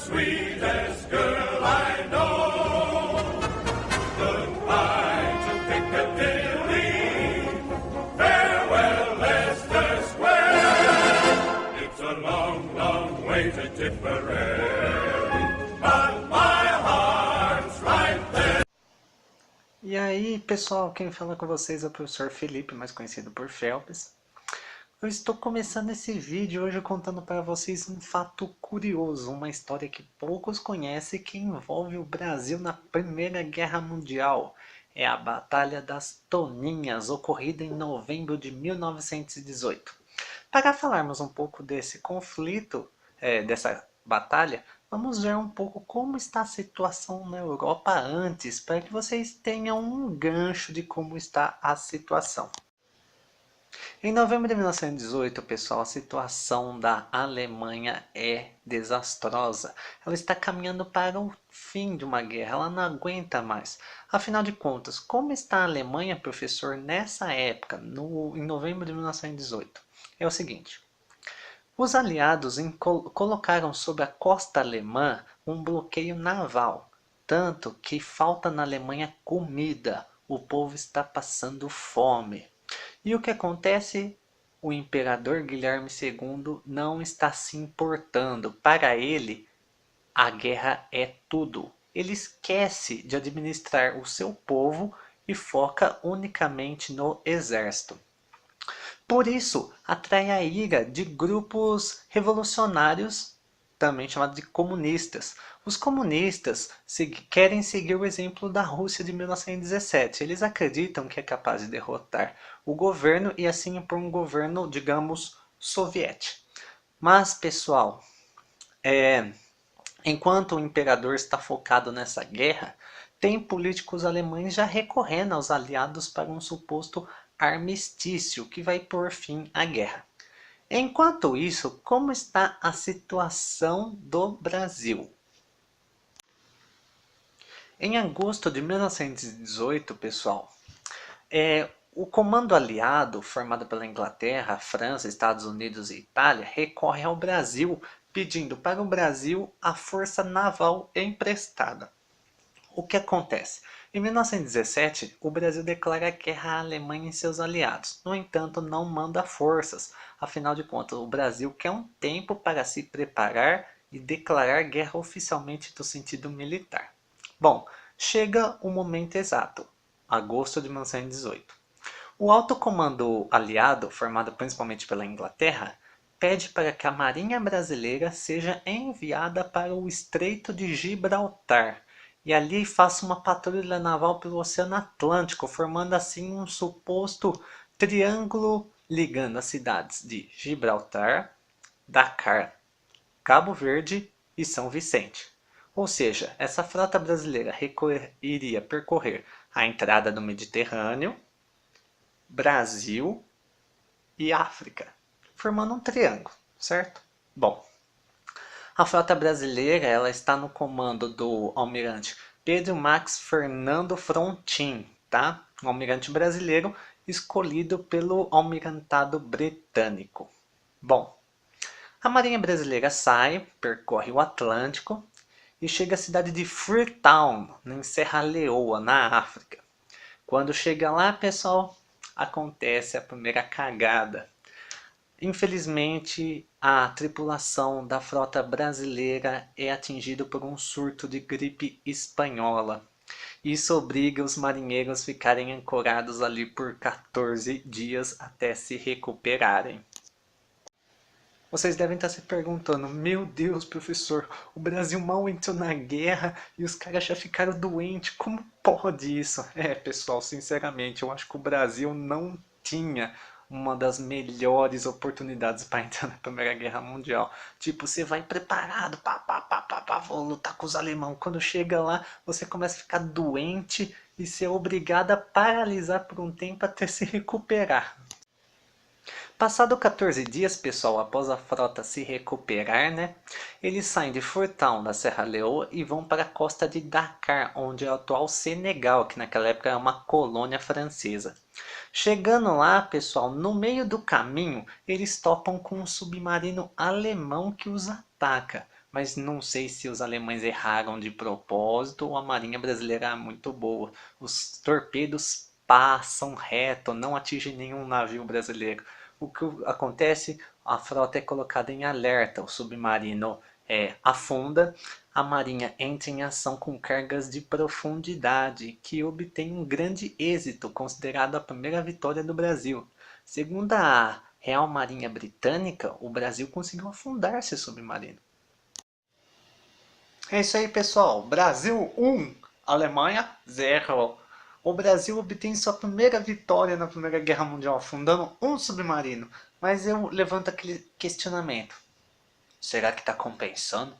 sweetest girl I know. Goodbye to Piccadilly, farewell Leicester Square. It's a long, long way to Tipperary, but my heart's right there. E aí, pessoal, quem fala com vocês é o professor Felipe, mais conhecido por Phelps. Eu estou começando esse vídeo hoje contando para vocês um fato curioso, uma história que poucos conhecem que envolve o Brasil na Primeira Guerra Mundial. É a Batalha das Toninhas, ocorrida em novembro de 1918. Para falarmos um pouco desse conflito, dessa batalha, vamos ver um pouco como está a situação na Europa antes, para que vocês tenham um gancho de como está a situação. Em novembro de 1918, pessoal, a situação da Alemanha é desastrosa. Ela está caminhando para o fim de uma guerra, ela não aguenta mais. Afinal de contas, como está a Alemanha, professor, nessa época, em novembro de 1918? É o seguinte. Os aliados colocaram sobre a costa alemã um bloqueio naval, tanto que falta na Alemanha comida, o povo está passando fome. E o que acontece? O imperador Guilherme II não está se importando. Para ele, a guerra é tudo. Ele esquece de administrar o seu povo e foca unicamente no exército. Por isso, atrai a ira de grupos revolucionários, também chamados de comunistas. Os comunistas querem seguir o exemplo da Rússia de 1917. Eles acreditam que é capaz de derrotar o governo e assim impor um governo, digamos, soviético. Mas, pessoal, enquanto o imperador está focado nessa guerra, tem políticos alemães já recorrendo aos aliados para um suposto armistício que vai pôr fim à guerra. Enquanto isso, como está a situação do Brasil? Em agosto de 1918, pessoal, o comando aliado, formado pela Inglaterra, França, Estados Unidos e Itália, recorre ao Brasil, pedindo para o Brasil a força naval emprestada. O que acontece? Em 1917, o Brasil declara guerra à Alemanha e seus aliados. No entanto, não manda forças. Afinal de contas, o Brasil quer um tempo para se preparar e declarar guerra oficialmente no sentido militar. Bom, chega o momento exato, agosto de 1918. O alto comando aliado, formado principalmente pela Inglaterra, pede para que a Marinha Brasileira seja enviada para o Estreito de Gibraltar e ali faça uma patrulha naval pelo Oceano Atlântico, formando assim um suposto triângulo ligando as cidades de Gibraltar, Dakar, Cabo Verde e São Vicente. Ou seja, essa frota brasileira iria percorrer a entrada do Mediterrâneo, Brasil e África, formando um triângulo, certo? Bom, a frota brasileira ela está no comando do almirante Pedro Max Fernando Frontin, tá? Um almirante brasileiro escolhido pelo almirantado britânico. Bom, a Marinha Brasileira sai, percorre o Atlântico e chega à cidade de Freetown, em Serra Leoa, na África. Quando chega lá, pessoal, acontece a primeira cagada. Infelizmente, a tripulação da frota brasileira é atingida por um surto de gripe espanhola. Isso obriga os marinheiros a ficarem ancorados ali por 14 dias até se recuperarem. Vocês devem estar se perguntando, meu Deus, professor, o Brasil mal entrou na guerra e os caras já ficaram doentes, como pode isso? Pessoal, sinceramente, eu acho que o Brasil não tinha uma das melhores oportunidades para entrar na Primeira Guerra Mundial. Tipo, você vai preparado, vou lutar com os alemães. Quando chega lá, você começa a ficar doente e ser obrigado a paralisar por um tempo até se recuperar. Passado 14 dias, pessoal, após a frota se recuperar, eles saem de Freetown, da Serra Leoa, e vão para a costa de Dakar, onde é o atual Senegal, que naquela época era uma colônia francesa. Chegando lá, pessoal, no meio do caminho, eles topam com um submarino alemão que os ataca. mas não sei se os alemães erraram de propósito ou a marinha brasileira é muito boa. Os torpedos passam reto, não atingem nenhum navio brasileiro. O que acontece? A frota é colocada em alerta, o submarino afunda, a marinha entra em ação com cargas de profundidade, que obtém um grande êxito, considerado a primeira vitória do Brasil. Segundo a Real Marinha Britânica, o Brasil conseguiu afundar esse submarino. É isso aí, pessoal. Brasil 1, Alemanha 0. O Brasil obtém sua primeira vitória na Primeira Guerra Mundial, afundando um submarino. Mas eu levanto aquele questionamento. Será que está compensando?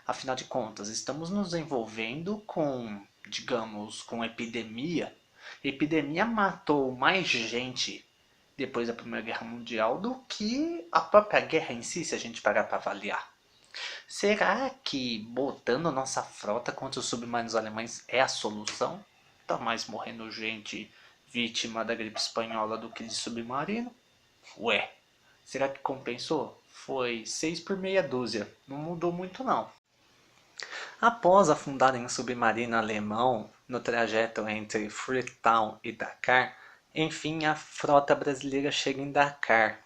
Afinal de contas, estamos nos envolvendo com, digamos, com epidemia. Epidemia matou mais gente depois da Primeira Guerra Mundial do que a própria guerra em si, se a gente parar para avaliar. Será que botando nossa frota contra os submarinos alemães é a solução? Tá mais morrendo gente vítima da gripe espanhola do que de submarino? Ué, será que compensou? Foi 6 por meia dúzia, não mudou muito não. Após afundarem um submarino alemão no trajeto entre Freetown e Dakar, enfim a frota brasileira chega em Dakar.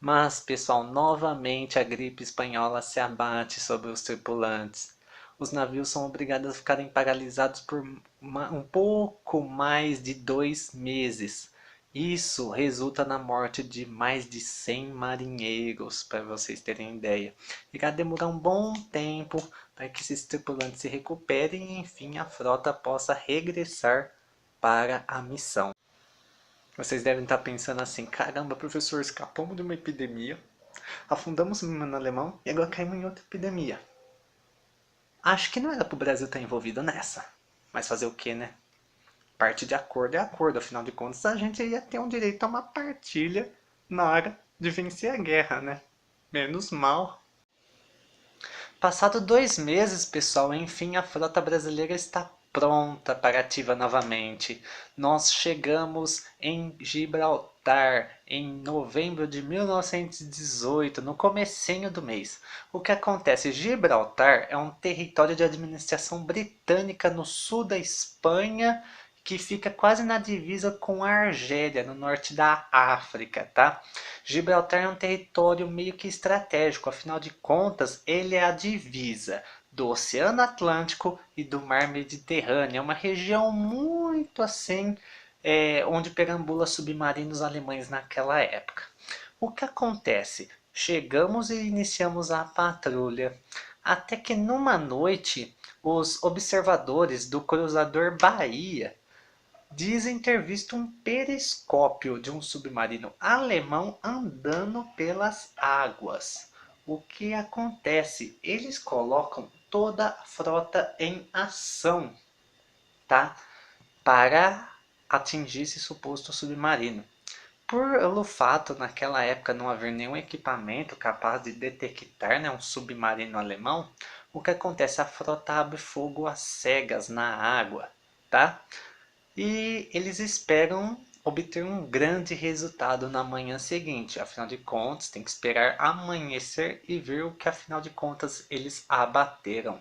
Mas, pessoal, novamente a gripe espanhola se abate sobre os tripulantes. Os navios são obrigados a ficarem paralisados por um pouco mais de 2 meses. Isso resulta na morte de mais de 100 marinheiros, para vocês terem ideia. Irá demorar um bom tempo para que esses tripulantes se recuperem e, enfim, a frota possa regressar para a missão. Vocês devem estar pensando assim, caramba, professor, escapamos de uma epidemia, afundamos o submarino alemão e agora caímos em outra epidemia. Acho que não era para o Brasil estar envolvido nessa. Mas fazer o que, né? Parte de acordo é acordo, afinal de contas a gente ia ter um direito a uma partilha na hora de vencer a guerra, né? Menos mal. Passado 2 meses, pessoal, enfim a frota brasileira está pronta para ativa novamente. Nós chegamos em Gibraltar em novembro de 1918, no comecinho do mês. O que acontece? Gibraltar é um território de administração britânica no sul da Espanha, que fica quase na divisa com a Argélia, no norte da África, tá? Gibraltar é um território meio que estratégico, afinal de contas, ele é a divisa do Oceano Atlântico e do Mar Mediterrâneo. É uma região muito assim, onde perambula submarinos alemães naquela época. O que acontece? Chegamos e iniciamos a patrulha, até que numa noite, os observadores do cruzador Bahia dizem ter visto um periscópio de um submarino alemão andando pelas águas. O que acontece? Eles colocam toda a frota em ação, tá? Para atingir esse suposto submarino. Pelo fato naquela época não haver nenhum equipamento capaz de detectar, né, um submarino alemão, o que acontece? A frota abre fogo às cegas na água, tá? E eles esperam obter um grande resultado na manhã seguinte. Afinal de contas, tem que esperar amanhecer e ver o que afinal de contas eles abateram.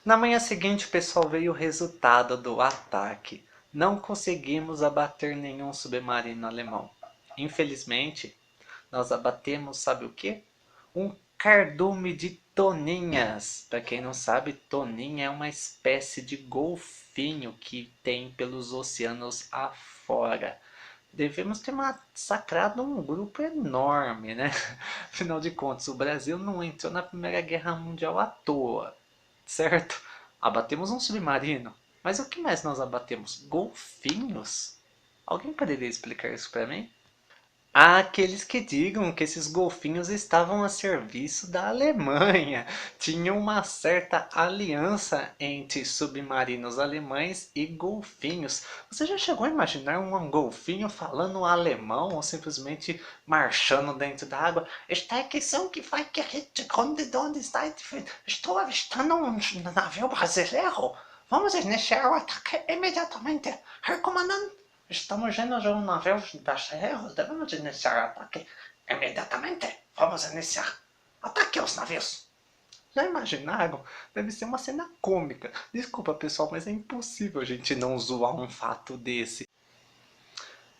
Na manhã seguinte, pessoal, veio o resultado do ataque. Não conseguimos abater nenhum submarino alemão. Infelizmente, nós abatemos, sabe o que? Um cardume de toninhas. Para quem não sabe, toninha é uma espécie de golfinho que tem pelos oceanos afora. Devemos ter massacrado um grupo enorme, né? Afinal de contas, o Brasil não entrou na Primeira Guerra Mundial à toa, certo? Abatemos um submarino. Mas o que mais nós abatemos? Golfinhos? Alguém poderia explicar isso para mim? Há aqueles que digam que esses golfinhos estavam a serviço da Alemanha. Tinha uma certa aliança entre submarinos alemães e golfinhos. Você já chegou a imaginar um golfinho falando alemão ou simplesmente marchando dentro da água? Está aqui som que vai que a gente onde está? Estou avistando um navio brasileiro. Vamos iniciar o ataque imediatamente. Herr Comandante. Estamos indo de um navio brasileiro, devemos iniciar o ataque imediatamente. Vamos iniciar. Ataque aos navios. Já imaginaram? Deve ser uma cena cômica. Desculpa, pessoal, mas é impossível a gente não zoar um fato desse.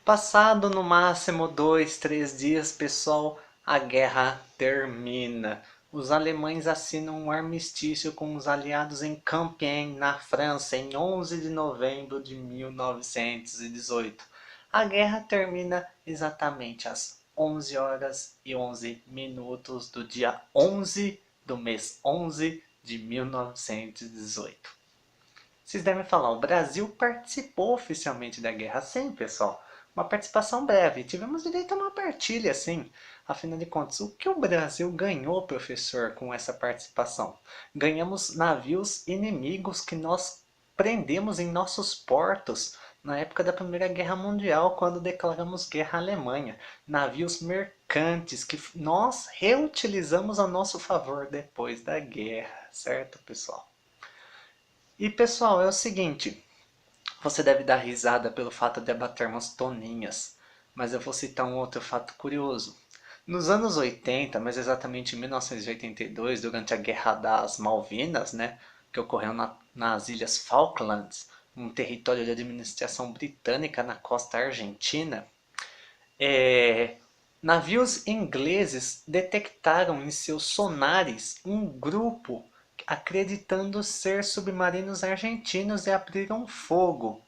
Passado no máximo 2, 3 dias, pessoal, a guerra termina. Os alemães assinam um armistício com os aliados em Compiègne, na França, em 11 de novembro de 1918. A guerra termina exatamente às 11 horas e 11 minutos do dia 11 do mês 11 de 1918. Vocês devem falar, o Brasil participou oficialmente da guerra? Sim, pessoal. Uma participação breve. Tivemos direito a uma partilha, sim. Afinal de contas, o que o Brasil ganhou, professor, com essa participação? Ganhamos navios inimigos que nós prendemos em nossos portos na época da Primeira Guerra Mundial, quando declaramos guerra à Alemanha. Navios mercantes que nós reutilizamos a nosso favor depois da guerra, certo, pessoal? E pessoal, é o seguinte, você deve dar risada pelo fato de abatermos toninhas, mas eu vou citar um outro fato curioso. Nos anos 80, mas exatamente em 1982, durante a Guerra das Malvinas, né, que ocorreu nas Ilhas Falklands, um território de administração britânica na costa argentina, navios ingleses detectaram em seus sonares um grupo acreditando ser submarinos argentinos e abriram fogo.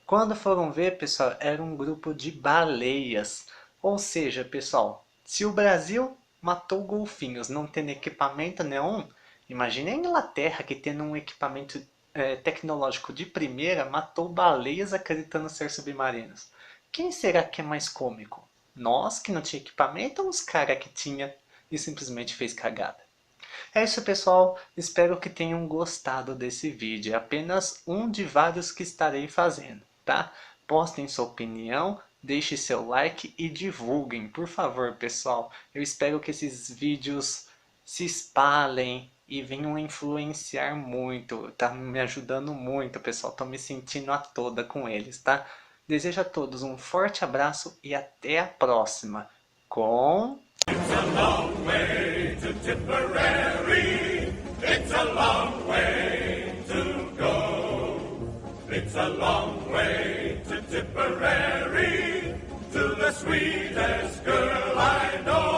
Quando foram ver, pessoal, era um grupo de baleias. Ou seja, pessoal, se o Brasil matou golfinhos não tendo equipamento nenhum, imagine a Inglaterra que tendo um equipamento tecnológico de primeira matou baleias acreditando ser submarinos. Quem será que é mais cômico? Nós que não tinha equipamento ou os caras que tinha e simplesmente fez cagada? É isso, pessoal, espero que tenham gostado desse vídeo, é apenas um de vários que estarei fazendo, tá? Postem sua opinião, deixe seu like e divulguem, por favor, pessoal. Eu espero que esses vídeos se espalhem e venham influenciar muito, tá me ajudando muito, pessoal, tô me sentindo a toda com eles, tá? Desejo a todos um forte abraço e até a próxima, com... It's a long way to Tipperary. It's a long way to go. It's a long way to Tipperary, to the sweetest girl I know.